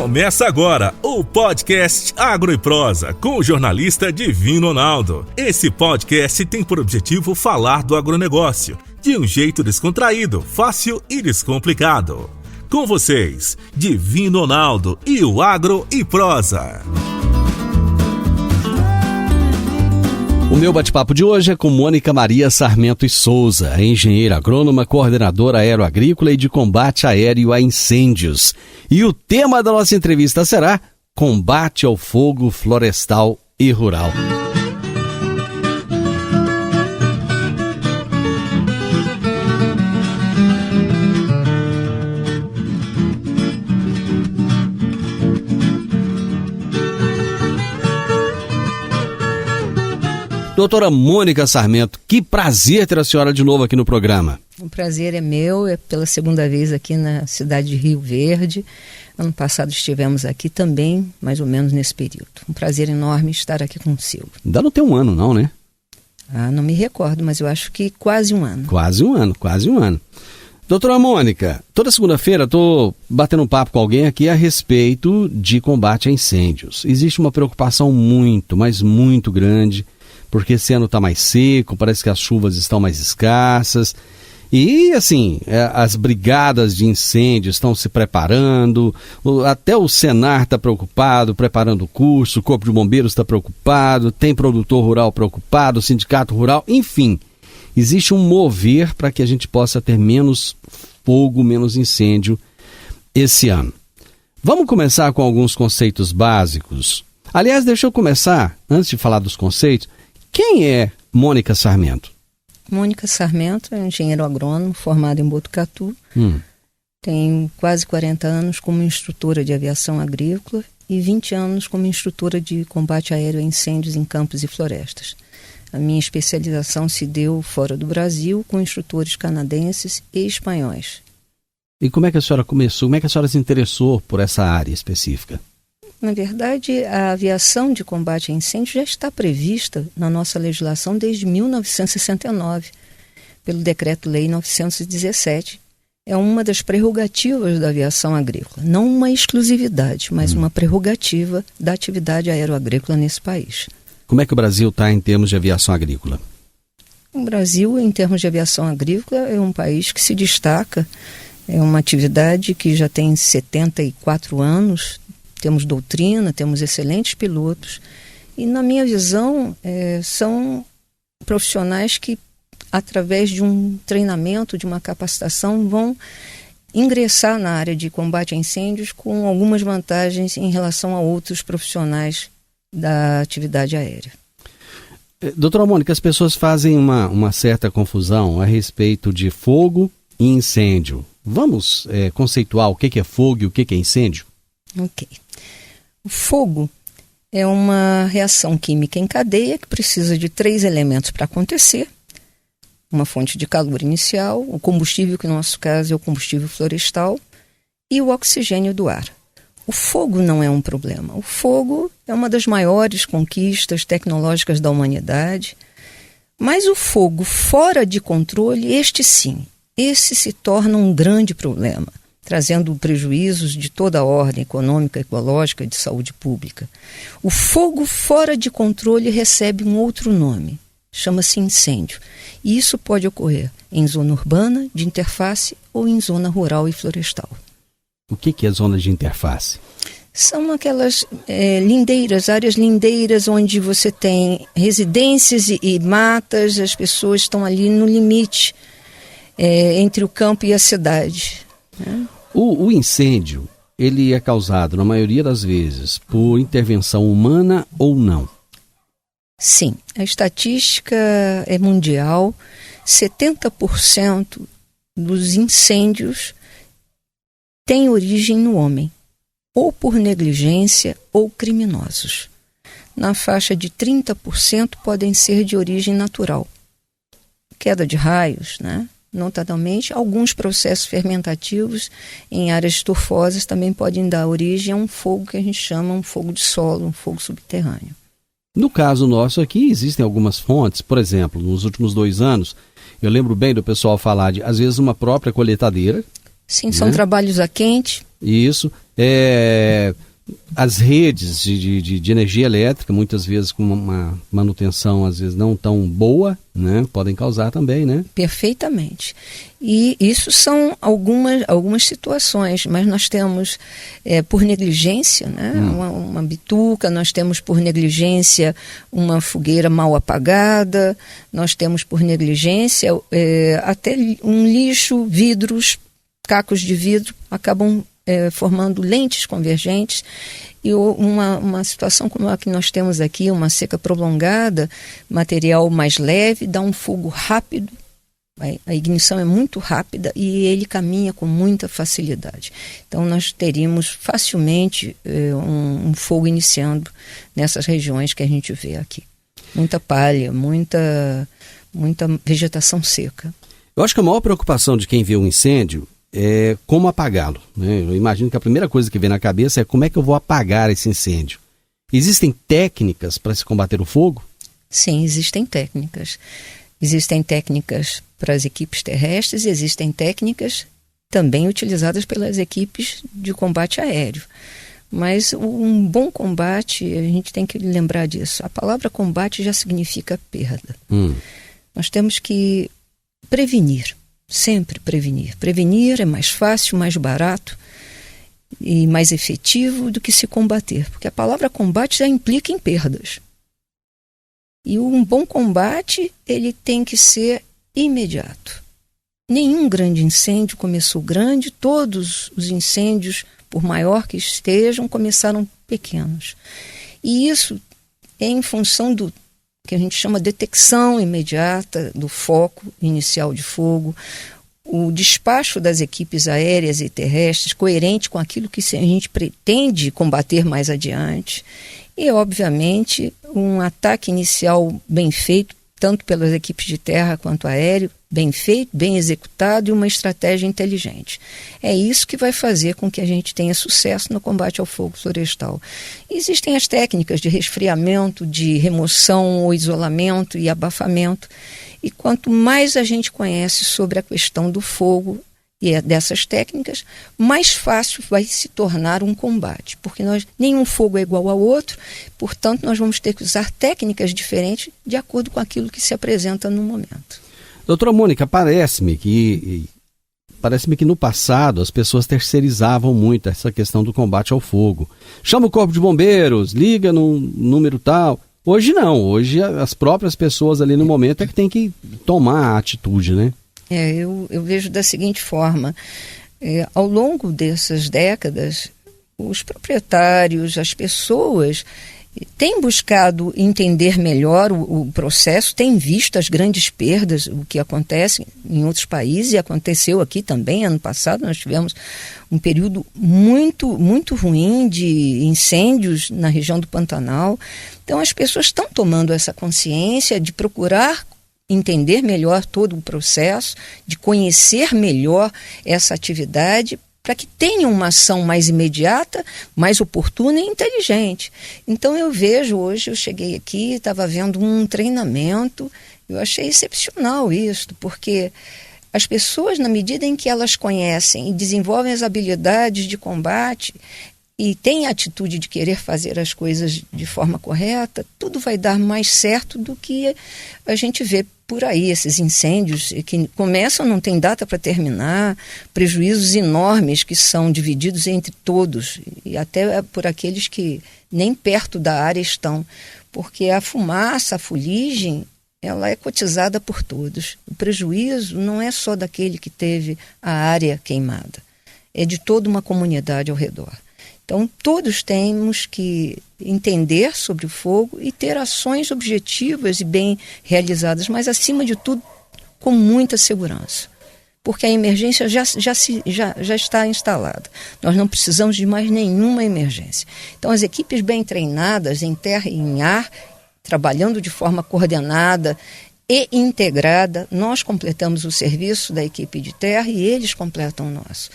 Começa agora o podcast Agro e Prosa com o jornalista Divino Ronaldo. Esse podcast tem por objetivo falar do agronegócio de um jeito descontraído, fácil e descomplicado. Com vocês, Divino Ronaldo e o Agro e Prosa. O meu bate-papo de hoje é com Mônica Maria Sarmento e Souza, engenheira agrônoma, coordenadora aeroagrícola e de combate aéreo a incêndios. E o tema da nossa entrevista será Combate ao Fogo Florestal e Rural. Doutora Mônica Sarmento, que prazer ter a senhora de novo aqui no programa. O prazer é meu, é pela segunda vez aqui na cidade de Rio Verde. Ano passado estivemos aqui também, mais ou menos nesse período. Um prazer enorme estar aqui consigo. Ainda não tem um ano não, né? Não me recordo, mas eu acho que quase um ano. Quase um ano. Doutora Mônica, toda segunda-feira estou batendo um papo com alguém aqui a respeito de combate a incêndios. Existe uma preocupação muito, mas muito grande, porque esse ano está mais seco, parece que as chuvas estão mais escassas. E, assim, as brigadas de incêndio estão se preparando, até o Senar está preocupado, preparando o curso, o Corpo de Bombeiros está preocupado, tem produtor rural preocupado, sindicato rural, enfim. Existe um mover para que a gente possa ter menos fogo, menos incêndio esse ano. Vamos começar com alguns conceitos básicos. Aliás, deixa eu começar, antes de falar dos conceitos. Quem é Mônica Sarmento? Mônica Sarmento é engenheiro agrônomo formado em Botucatu. Tenho quase 40 anos como instrutora de aviação agrícola e 20 anos como instrutora de combate aéreo a incêndios em campos e florestas. A minha especialização se deu fora do Brasil com instrutores canadenses e espanhóis. E como é que a senhora começou? Como é que a senhora se interessou por essa área específica? Na verdade, a aviação de combate a incêndio já está prevista na nossa legislação desde 1969, pelo Decreto-Lei 917. É uma das prerrogativas da aviação agrícola, não uma exclusividade, mas uma prerrogativa da atividade aeroagrícola nesse país. Como é que o Brasil está em termos de aviação agrícola? O Brasil, em termos de aviação agrícola, é um país que se destaca. É uma atividade que já tem 74 anos. Temos doutrina, temos excelentes pilotos e, na minha visão, são profissionais que, através de um treinamento, de uma capacitação, vão ingressar na área de combate a incêndios com algumas vantagens em relação a outros profissionais da atividade aérea. Doutora Mônica, as pessoas fazem uma certa confusão a respeito de fogo e incêndio. Vamos conceituar o que é fogo e o que é incêndio? Ok. O fogo é uma reação química em cadeia que precisa de 3 elementos para acontecer. Uma fonte de calor inicial, o combustível, que no nosso caso é o combustível florestal, e o oxigênio do ar. O fogo não é um problema. O fogo é uma das maiores conquistas tecnológicas da humanidade. Mas o fogo fora de controle, este se torna um grande problema, trazendo prejuízos de toda a ordem econômica, ecológica e de saúde pública. O fogo fora de controle recebe um outro nome, chama-se incêndio. E isso pode ocorrer em zona urbana, de interface, ou em zona rural e florestal. O que é zona de interface? São aquelas lindeiras, áreas lindeiras, onde você tem residências e matas, as pessoas estão ali no limite entre o campo e a cidade, né? O incêndio, ele é causado, na maioria das vezes, por intervenção humana ou não? Sim, a estatística é mundial. 70% dos incêndios têm origem no homem, ou por negligência ou criminosos. Na faixa de 30% podem ser de origem natural. Queda de raios, né? Notadamente, alguns processos fermentativos em áreas turfosas também podem dar origem a um fogo que a gente chama um fogo de solo, um fogo subterrâneo. No caso nosso aqui, existem algumas fontes. Por exemplo, nos últimos 2 anos, eu lembro bem do pessoal falar de, às vezes, uma própria colheitadeira. Sim, são trabalhos a quente, Isso. As redes de energia elétrica, muitas vezes com uma manutenção, às vezes não tão boa, né? Podem causar também, né? Perfeitamente. E isso são algumas situações, mas nós temos, por negligência, né? Uma bituca, nós temos por negligência uma fogueira mal apagada, nós temos por negligência até um lixo, vidros, cacos de vidro, acabam formando lentes convergentes, e uma situação como a que nós temos aqui, uma seca prolongada, material mais leve, dá um fogo rápido, a ignição é muito rápida e ele caminha com muita facilidade. Então nós teríamos facilmente um fogo iniciando nessas regiões que a gente vê aqui. Muita palha, muita vegetação seca. Eu acho que a maior preocupação de quem vê um incêndio é como apagá-lo, né? Eu imagino que a primeira coisa que vem na cabeça é como é que eu vou apagar esse incêndio. Existem técnicas para se combater o fogo? Sim, existem técnicas. Existem técnicas para as equipes terrestres e existem técnicas também utilizadas pelas equipes de combate aéreo. Mas um bom combate, a gente tem que lembrar disso. A palavra combate já significa perda. Nós temos que prevenir. Sempre prevenir. Prevenir é mais fácil, mais barato e mais efetivo do que se combater, porque a palavra combate já implica em perdas. E um bom combate, ele tem que ser imediato. Nenhum grande incêndio começou grande, todos os incêndios, por maior que estejam, começaram pequenos. E isso é em função do que a gente chama detecção imediata do foco inicial de fogo, o despacho das equipes aéreas e terrestres coerente com aquilo que a gente pretende combater mais adiante e, obviamente, um ataque inicial bem feito, tanto pelas equipes de terra quanto aéreo, bem feito, bem executado e uma estratégia inteligente. É isso que vai fazer com que a gente tenha sucesso no combate ao fogo florestal. Existem as técnicas de resfriamento, de remoção ou isolamento e abafamento. E quanto mais a gente conhece sobre a questão do fogo e dessas técnicas, mais fácil vai se tornar um combate. Porque nenhum fogo é igual ao outro, portanto nós vamos ter que usar técnicas diferentes de acordo com aquilo que se apresenta no momento. Doutora Mônica, parece-me que no passado as pessoas terceirizavam muito essa questão do combate ao fogo. Chama o corpo de bombeiros, liga no número tal. Hoje não, hoje as próprias pessoas ali no momento é que tem que tomar a atitude, né? Eu vejo da seguinte forma, ao longo dessas décadas, os proprietários, as pessoas têm buscado entender melhor o processo, têm visto as grandes perdas, o que acontece em outros países, e aconteceu aqui também. Ano passado nós tivemos um período muito, muito ruim de incêndios na região do Pantanal. Então as pessoas estão tomando essa consciência de procurar entender melhor todo o processo, de conhecer melhor essa atividade, para que tenham uma ação mais imediata, mais oportuna e inteligente. Então eu vejo hoje, eu cheguei aqui, estava vendo um treinamento, eu achei excepcional isso, porque as pessoas, na medida em que elas conhecem e desenvolvem as habilidades de combate e têm a atitude de querer fazer as coisas de forma correta, tudo vai dar mais certo do que a gente vê por aí, esses incêndios que começam, não tem data para terminar, prejuízos enormes que são divididos entre todos, e até por aqueles que nem perto da área estão, porque a fumaça, a fuligem, ela é cotizada por todos. O prejuízo não é só daquele que teve a área queimada, é de toda uma comunidade ao redor. Então, todos temos que entender sobre o fogo e ter ações objetivas e bem realizadas, mas, acima de tudo, com muita segurança. Porque a emergência já está instalada. Nós não precisamos de mais nenhuma emergência. Então, as equipes bem treinadas em terra e em ar, trabalhando de forma coordenada e integrada, nós completamos o serviço da equipe de terra e eles completam o nosso.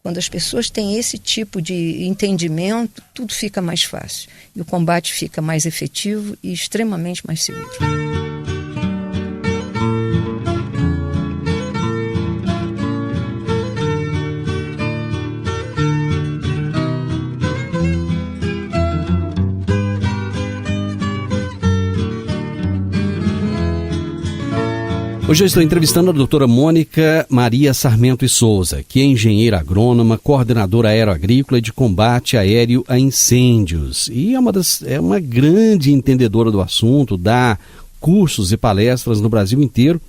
Quando as pessoas têm esse tipo de entendimento, tudo fica mais fácil. E o combate fica mais efetivo e extremamente mais seguro. Hoje eu estou entrevistando a doutora Mônica Maria Sarmento e Souza, que é engenheira agrônoma, coordenadora aeroagrícola e de combate aéreo a incêndios. E é uma grande entendedora do assunto, dá cursos e palestras no Brasil inteiro.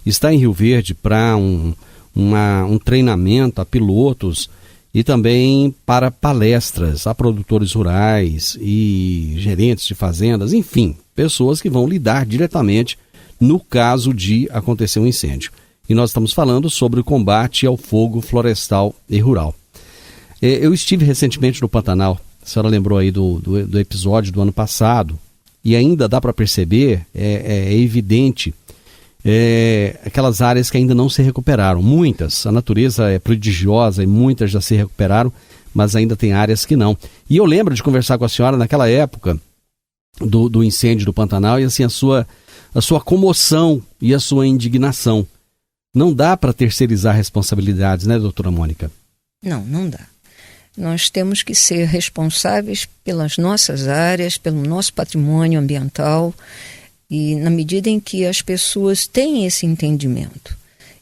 Está em Rio Verde para um treinamento a pilotos e também para palestras a produtores rurais e gerentes de fazendas, enfim, pessoas que vão lidar diretamente no caso de acontecer um incêndio. E nós estamos falando sobre o combate ao fogo florestal e rural. Eu estive recentemente no Pantanal, a senhora lembrou aí do episódio do ano passado, e ainda dá para perceber, é evidente, aquelas áreas que ainda não se recuperaram. Muitas, a natureza é prodigiosa e muitas já se recuperaram, mas ainda tem áreas que não. E eu lembro de conversar com a senhora naquela época do incêndio do Pantanal e assim a sua comoção e a sua indignação. Não dá para terceirizar responsabilidades, né, doutora Mônica? Não dá. Nós temos que ser responsáveis pelas nossas áreas, pelo nosso patrimônio ambiental e na medida em que as pessoas têm esse entendimento,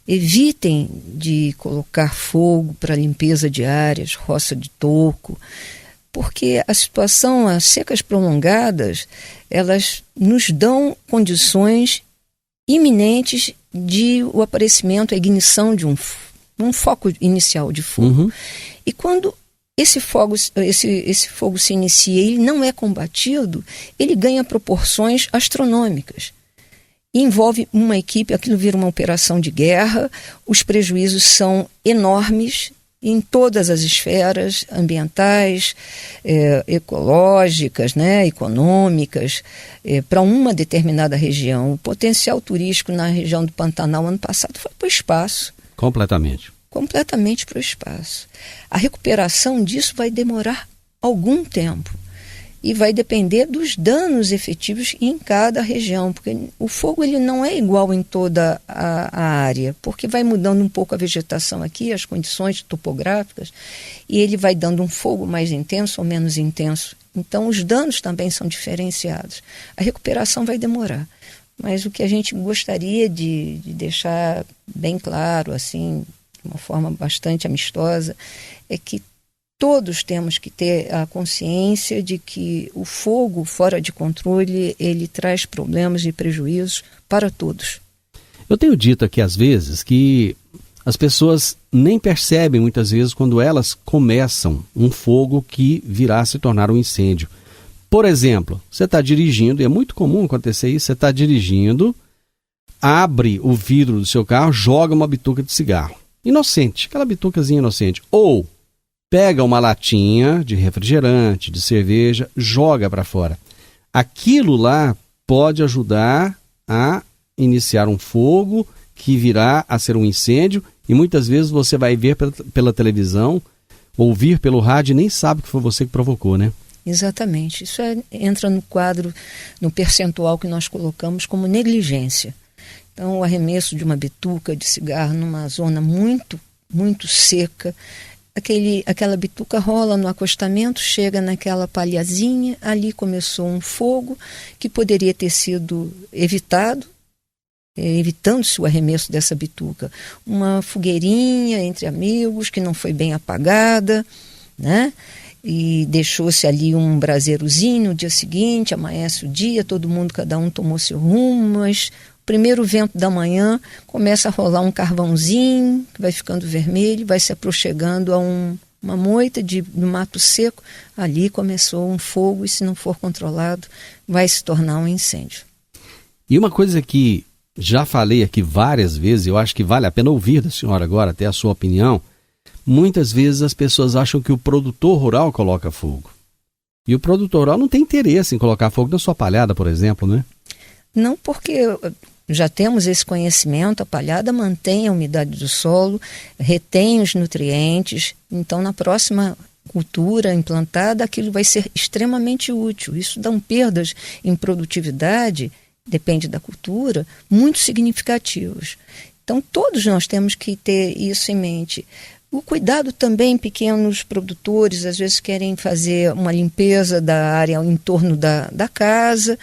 evitem de colocar fogo para limpeza de áreas, roça de toco, porque a situação, as secas prolongadas, elas nos dão condições iminentes de o aparecimento, a ignição de um foco inicial de fogo. Uhum. E quando esse fogo se inicia e ele não é combatido, ele ganha proporções astronômicas. E envolve uma equipe, aquilo vira uma operação de guerra, os prejuízos são enormes em todas as esferas ambientais, ecológicas, né, econômicas, para uma determinada região. O potencial turístico na região do Pantanal ano passado foi para o espaço. Completamente Para o espaço. A recuperação disso vai demorar algum tempo e vai depender dos danos efetivos em cada região, porque o fogo ele não é igual em toda a área, porque vai mudando um pouco a vegetação aqui, as condições topográficas, e ele vai dando um fogo mais intenso ou menos intenso. Então os danos também são diferenciados. A recuperação vai demorar, mas o que a gente gostaria de deixar bem claro, assim, de uma forma bastante amistosa, é que todos temos que ter a consciência de que o fogo fora de controle, ele traz problemas e prejuízos para todos. Eu tenho dito aqui às vezes que as pessoas nem percebem muitas vezes quando elas começam um fogo que virá a se tornar um incêndio. Por exemplo, você está dirigindo, e é muito comum acontecer isso, você está dirigindo, abre o vidro do seu carro, joga uma bituca de cigarro. Inocente, aquela bitucazinha inocente. Ou pega uma latinha de refrigerante, de cerveja, joga para fora. Aquilo lá pode ajudar a iniciar um fogo que virá a ser um incêndio e muitas vezes você vai ver pela televisão, ouvir pelo rádio e nem sabe que foi você que provocou, né? Exatamente. Isso entra no quadro, no percentual que nós colocamos como negligência. Então, o arremesso de uma bituca de cigarro numa zona muito, muito seca, aquela bituca rola no acostamento, chega naquela palhazinha, ali começou um fogo que poderia ter sido evitado, evitando-se o arremesso dessa bituca. Uma fogueirinha entre amigos que não foi bem apagada, né? E deixou-se ali um braseirozinho no dia seguinte, amanhece o dia, todo mundo, cada um tomou seu rumo, mas primeiro vento da manhã começa a rolar um carvãozinho, que vai ficando vermelho, vai se aproximando a uma moita de mato seco. Ali começou um fogo e, se não for controlado, vai se tornar um incêndio. E uma coisa que já falei aqui várias vezes, eu acho que vale a pena ouvir da senhora agora, até a sua opinião. Muitas vezes as pessoas acham que o produtor rural coloca fogo. E o produtor rural não tem interesse em colocar fogo na sua palhada, por exemplo, né? Não, porque já temos esse conhecimento, a palhada mantém a umidade do solo, retém os nutrientes, então na próxima cultura implantada aquilo vai ser extremamente útil. Isso dá perdas em produtividade, depende da cultura, muito significativos. Então todos nós temos que ter isso em mente. O cuidado também, pequenos produtores às vezes querem fazer uma limpeza da área em torno da casa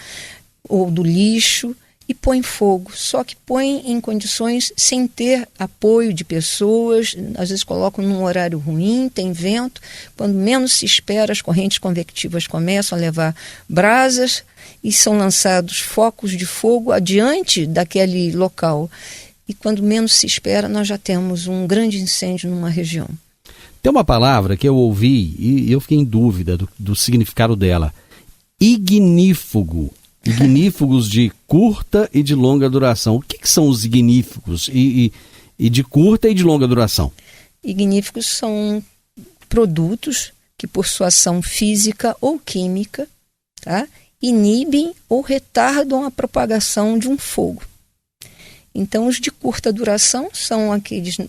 ou do lixo, e põe fogo, só que põe em condições sem ter apoio de pessoas, às vezes colocam num horário ruim, tem vento, quando menos se espera as correntes convectivas começam a levar brasas e são lançados focos de fogo adiante daquele local. E quando menos se espera, nós já temos um grande incêndio numa região. Tem uma palavra que eu ouvi e eu fiquei em dúvida do significado dela. Ignífugo. Ignífugos de curta e de longa duração. O que são os ignífugos e de curta e de longa duração? Ignífugos são produtos que, por sua ação física ou química, tá, inibem ou retardam a propagação de um fogo. Então, os de curta duração são aqueles que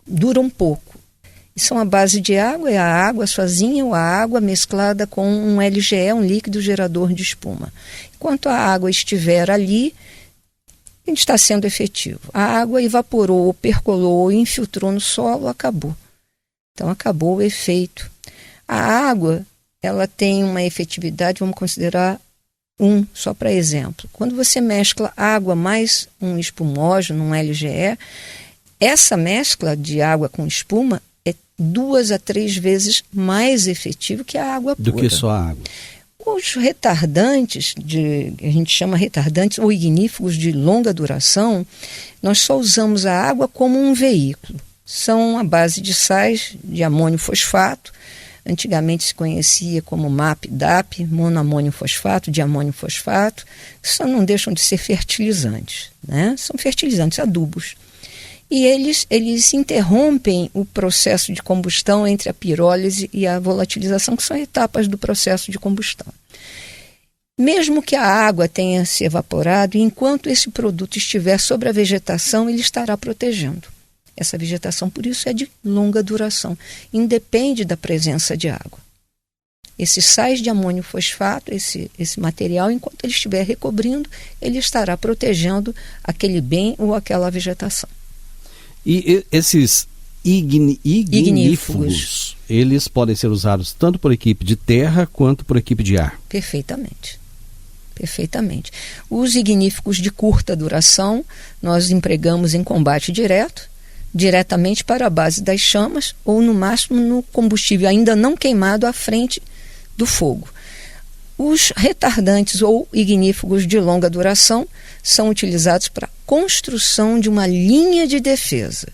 duram pouco. E são à base de água, é a água sozinha ou a água mesclada com um LGE, um líquido gerador de espuma. Enquanto a água estiver ali, ele está sendo efetivo. A água evaporou, ou percolou, ou infiltrou no solo, acabou. Então, acabou o efeito. A água, ela tem uma efetividade, vamos considerar só para exemplo. Quando você mescla água mais um espumógeno, um LGE, essa mescla de água com espuma é 2 a 3 vezes mais efetivo que a água pura. Do que só a água. Os retardantes, a gente chama retardantes ou ignífugos de longa duração, nós só usamos a água como um veículo. São à base de sais de amônio fosfato. Antigamente se conhecia como MAP-DAP, monoamônio fosfato, diamônio fosfato, que só não deixam de ser fertilizantes, né? São fertilizantes, adubos. E eles interrompem o processo de combustão entre a pirólise e a volatilização, que são etapas do processo de combustão. Mesmo que a água tenha se evaporado, enquanto esse produto estiver sobre a vegetação, ele estará protegendo. Essa vegetação, por isso, é de longa duração, independe da presença de água. Esses sais de amônio fosfato, esse material, enquanto ele estiver recobrindo, ele estará protegendo aquele bem ou aquela vegetação. E esses ignífugos, eles podem ser usados tanto por equipe de terra quanto por equipe de ar? Perfeitamente. Perfeitamente. Os ignífugos de curta duração, nós empregamos em combate diretamente para a base das chamas ou, no máximo, no combustível ainda não queimado à frente do fogo. Os retardantes ou ignífugos de longa duração são utilizados para a construção de uma linha de defesa.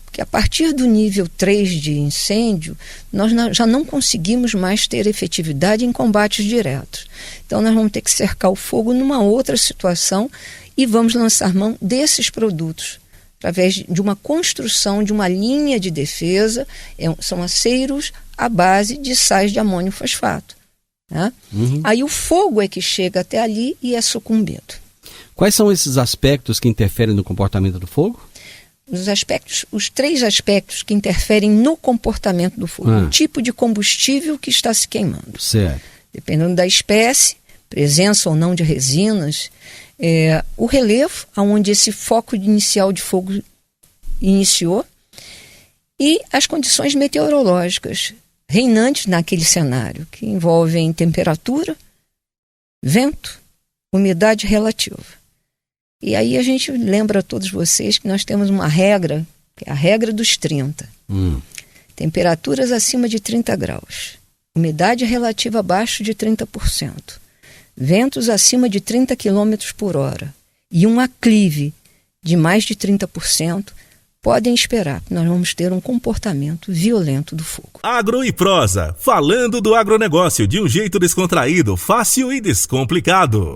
Porque a partir do nível 3 de incêndio, nós já não conseguimos mais ter efetividade em combates diretos. Então, nós vamos ter que cercar o fogo numa outra situação e vamos lançar mão desses produtos através de uma construção de uma linha de defesa. São aceiros à base de sais de amônio fosfato. Né? Aí o fogo é que chega até ali e é sucumbido. Quais são esses aspectos que interferem no comportamento do fogo? Os 3 aspectos que interferem no comportamento do fogo. O tipo de combustível que está se queimando. Certo. Dependendo da espécie, presença ou não de resinas, o relevo, onde esse foco inicial de fogo iniciou, e as condições meteorológicas reinantes naquele cenário, que envolvem temperatura, vento, umidade relativa. E aí a gente lembra a todos vocês que nós temos uma regra, que é a regra dos 30. Temperaturas acima de 30 graus, umidade relativa abaixo de 30%, ventos acima de 30 km por hora e um aclive de mais de 30%, podem esperar que nós vamos ter um comportamento violento do fogo. Agro e Prosa, falando do agronegócio de um jeito descontraído, fácil e descomplicado.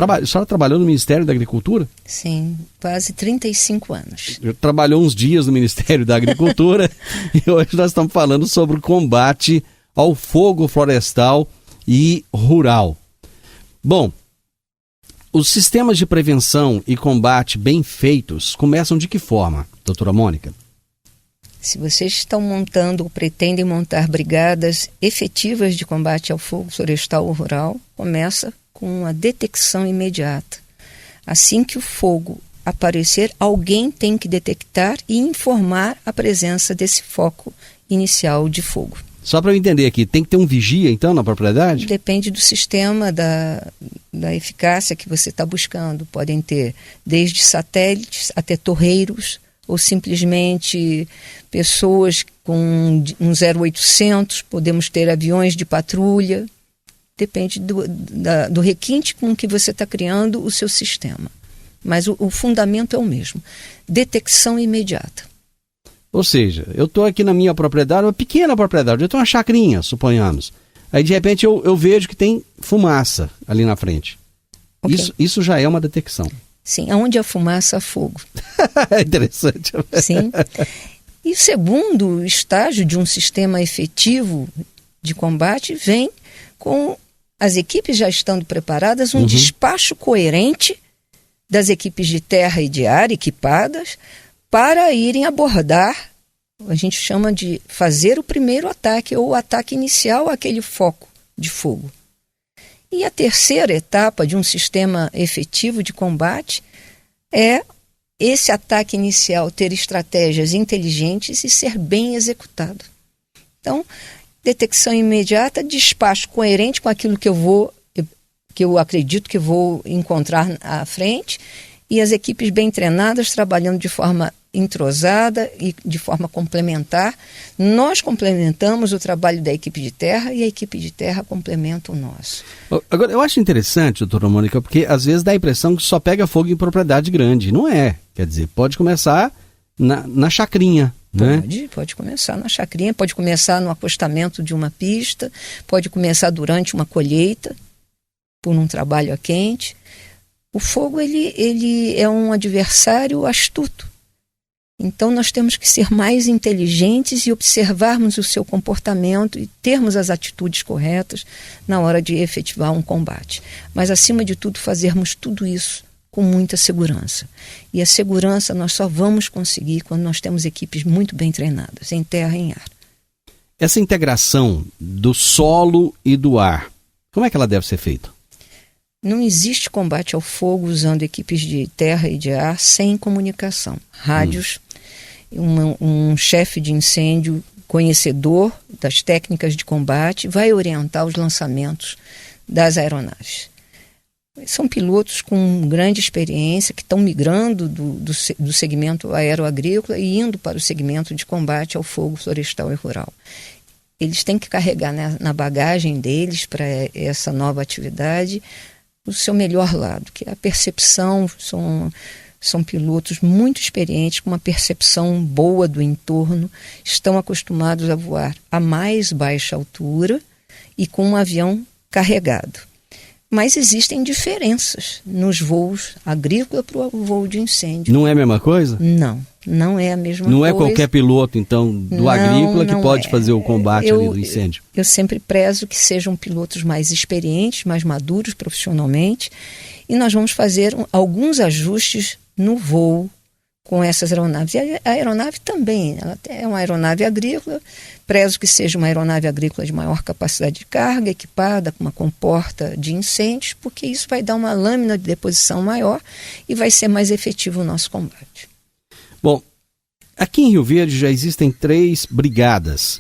A senhora trabalhou no Ministério da Agricultura? Sim, quase 35 anos. Trabalhou uns dias no Ministério da Agricultura e hoje nós estamos falando sobre o combate ao fogo florestal e rural. Bom, os sistemas de prevenção e combate bem feitos começam de que forma, doutora Mônica? Se vocês estão montando ou pretendem montar brigadas efetivas de combate ao fogo florestal ou rural, começa com a detecção imediata. Assim que o fogo aparecer, alguém tem que detectar e informar a presença desse foco inicial de fogo. Só para eu entender aqui, tem que ter um vigia, então, na propriedade? Depende do sistema, da eficácia que você está buscando. Podem ter desde satélites até torreiros, ou simplesmente pessoas com um 0800, podemos ter aviões de patrulha. Depende do requinte com que você está criando o seu sistema. Mas o fundamento é o mesmo. Detecção imediata. Ou seja, eu estou aqui na minha propriedade, uma pequena propriedade, eu tenho uma chacrinha, suponhamos. Aí de repente eu vejo que tem fumaça ali na frente. Okay. Isso já é uma detecção. Sim, onde há fumaça, há fogo. É interessante. Sim. E o segundo estágio de um sistema efetivo de combate vem com as equipes já estando preparadas, um despacho coerente das equipes de terra e de ar equipadas para irem abordar, a gente chama de fazer o primeiro ataque ou o ataque inicial àquele foco de fogo. E a terceira etapa de um sistema efetivo de combate é esse ataque inicial ter estratégias inteligentes e ser bem executado. Então, detecção imediata, despacho coerente com aquilo que eu acredito que vou encontrar à frente, e as equipes bem treinadas trabalhando de forma entrosada e de forma complementar. Nós complementamos o trabalho da equipe de terra e a equipe de terra complementa o nosso. Agora, eu acho interessante, doutora Mônica, porque às vezes dá a impressão que só pega fogo em propriedade grande. Não é. Quer dizer, pode começar na chacrinha. Né? Pode começar na chacrinha, pode começar no acostamento de uma pista, pode começar durante uma colheita, por um trabalho a quente. O fogo ele é um adversário astuto. Então nós temos que ser mais inteligentes e observarmos o seu comportamento e termos as atitudes corretas na hora de efetivar um combate. Mas acima de tudo fazermos tudo isso com muita segurança. E a segurança nós só vamos conseguir quando nós temos equipes muito bem treinadas, em terra e em ar. Essa integração do solo e do ar, como é que ela deve ser feita? Não existe combate ao fogo usando equipes de terra e de ar sem comunicação. Rádios, um chefe de incêndio conhecedor das técnicas de combate vai orientar os lançamentos das aeronaves. São pilotos com grande experiência que estão migrando do segmento aeroagrícola e indo para o segmento de combate ao fogo florestal e rural. Eles têm que carregar na bagagem deles para essa nova atividade o seu melhor lado, que é a percepção. São pilotos muito experientes, com uma percepção boa do entorno, estão acostumados a voar a mais baixa altura e com um avião carregado. Mas existem diferenças nos voos agrícolas para o voo de incêndio. Não é a mesma coisa? Não é a mesma coisa. Não é qualquer piloto, então, do agrícola que pode fazer o combate ali do incêndio? Eu sempre prezo que sejam pilotos mais experientes, mais maduros profissionalmente, e nós vamos fazer alguns ajustes no voo com essas aeronaves. E a aeronave também, ela é uma aeronave agrícola, prezo que seja uma aeronave agrícola de maior capacidade de carga, equipada com uma comporta de incêndios, porque isso vai dar uma lâmina de deposição maior e vai ser mais efetivo o nosso combate. Bom, aqui em Rio Verde já existem 3 brigadas.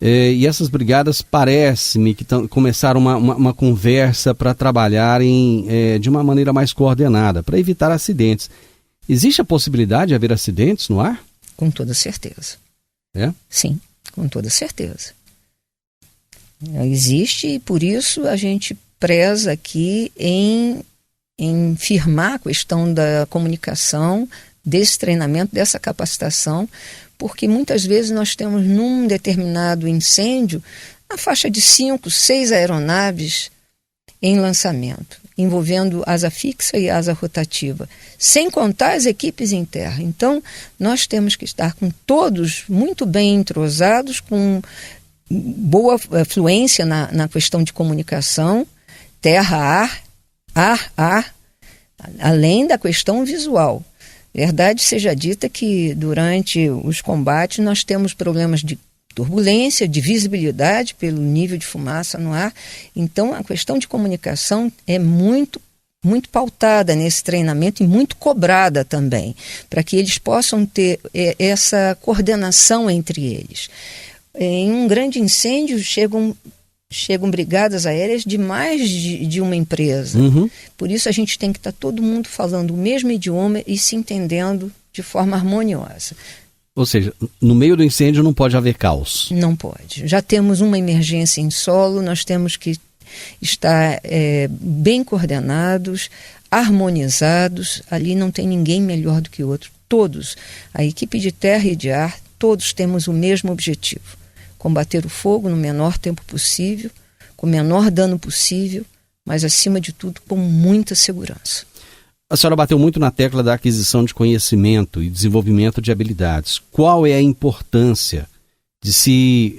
E essas brigadas parece-me que começaram uma conversa para trabalharem de uma maneira mais coordenada, para evitar acidentes. Existe a possibilidade de haver acidentes no ar? Com toda certeza. É? Sim, com toda certeza. Existe, e por isso a gente preza aqui em firmar a questão da comunicação, desse treinamento, dessa capacitação, porque muitas vezes nós temos num determinado incêndio a faixa de 5, 6 aeronaves em lançamento, envolvendo asa fixa e asa rotativa, sem contar as equipes em terra. Então, nós temos que estar com todos muito bem entrosados, com boa fluência na questão de comunicação, terra, ar, além da questão visual. Verdade seja dita que durante os combates nós temos problemas de turbulência, de visibilidade pelo nível de fumaça no ar. Então a questão de comunicação é muito pautada nesse treinamento e muito cobrada também, para que eles possam ter essa coordenação entre eles. Em um grande incêndio chegam brigadas aéreas de mais de uma empresa. Por isso a gente tem que estar todo mundo falando o mesmo idioma e se entendendo de forma harmoniosa. Ou seja, no meio do incêndio não pode haver caos. Não pode. Já temos uma emergência em solo, nós temos que estar bem coordenados, harmonizados. Ali não tem ninguém melhor do que o outro. Todos, a equipe de terra e de ar, todos temos o mesmo objetivo: combater o fogo no menor tempo possível, com o menor dano possível, mas acima de tudo com muita segurança. A senhora bateu muito na tecla da aquisição de conhecimento e desenvolvimento de habilidades. Qual é a importância de se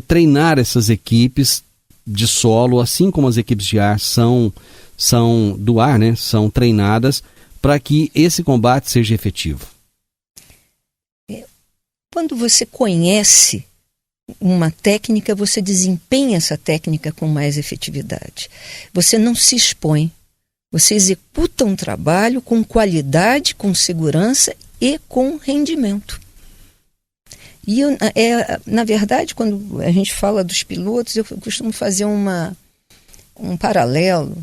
treinar essas equipes de solo, assim como as equipes de ar são do ar, né? São treinadas para que esse combate seja efetivo? Quando você conhece uma técnica, você desempenha essa técnica com mais efetividade. Você não se expõe. Você executa um trabalho com qualidade, com segurança e com rendimento. E na verdade, quando a gente fala dos pilotos, eu costumo fazer um paralelo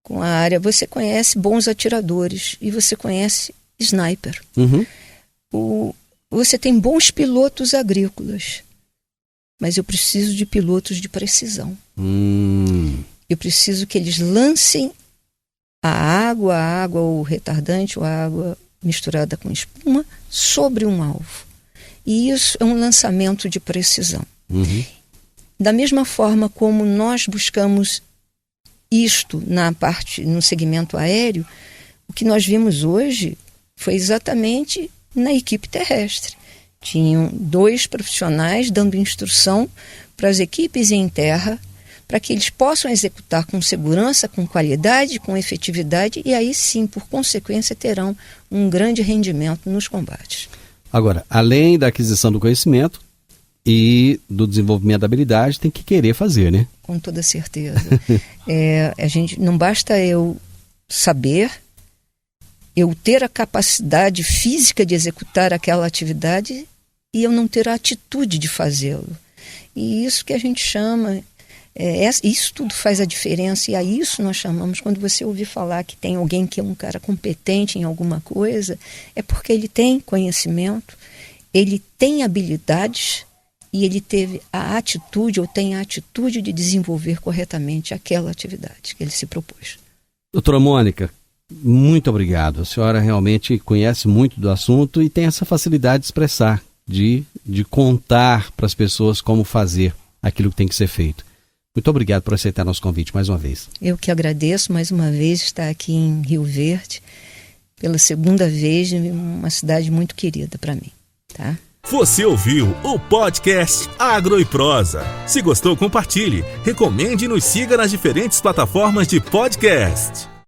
com a área. Você conhece bons atiradores e você conhece sniper. Você tem bons pilotos agrícolas, mas eu preciso de pilotos de precisão. Eu preciso que eles lancem a água ou retardante, ou a água misturada com espuma, sobre um alvo. E isso é um lançamento de precisão. Da mesma forma como nós buscamos isto no segmento aéreo, o que nós vimos hoje foi exatamente na equipe terrestre. Tinham 2 profissionais dando instrução para as equipes em terra, para que eles possam executar com segurança, com qualidade, com efetividade, e aí sim, por consequência, terão um grande rendimento nos combates. Agora, além da aquisição do conhecimento e do desenvolvimento da habilidade, tem que querer fazer, né? Com toda certeza. Não basta eu saber, eu ter a capacidade física de executar aquela atividade e eu não ter a atitude de fazê-lo. E isso que a gente chama, isso tudo faz a diferença, e a isso nós chamamos, quando você ouvir falar que tem alguém que é um cara competente em alguma coisa, é porque ele tem conhecimento, ele tem habilidades e ele teve a atitude, ou tem a atitude de desenvolver corretamente aquela atividade que ele se propôs. Doutora Mônica, muito obrigado. A senhora realmente conhece muito do assunto e tem essa facilidade de expressar, de contar para as pessoas como fazer aquilo que tem que ser feito. Muito obrigado por aceitar nosso convite mais uma vez. Eu que agradeço mais uma vez estar aqui em Rio Verde, pela segunda vez, uma cidade muito querida para mim, tá? Você ouviu o podcast Agro e Prosa. Se gostou, compartilhe, recomende e nos siga nas diferentes plataformas de podcast.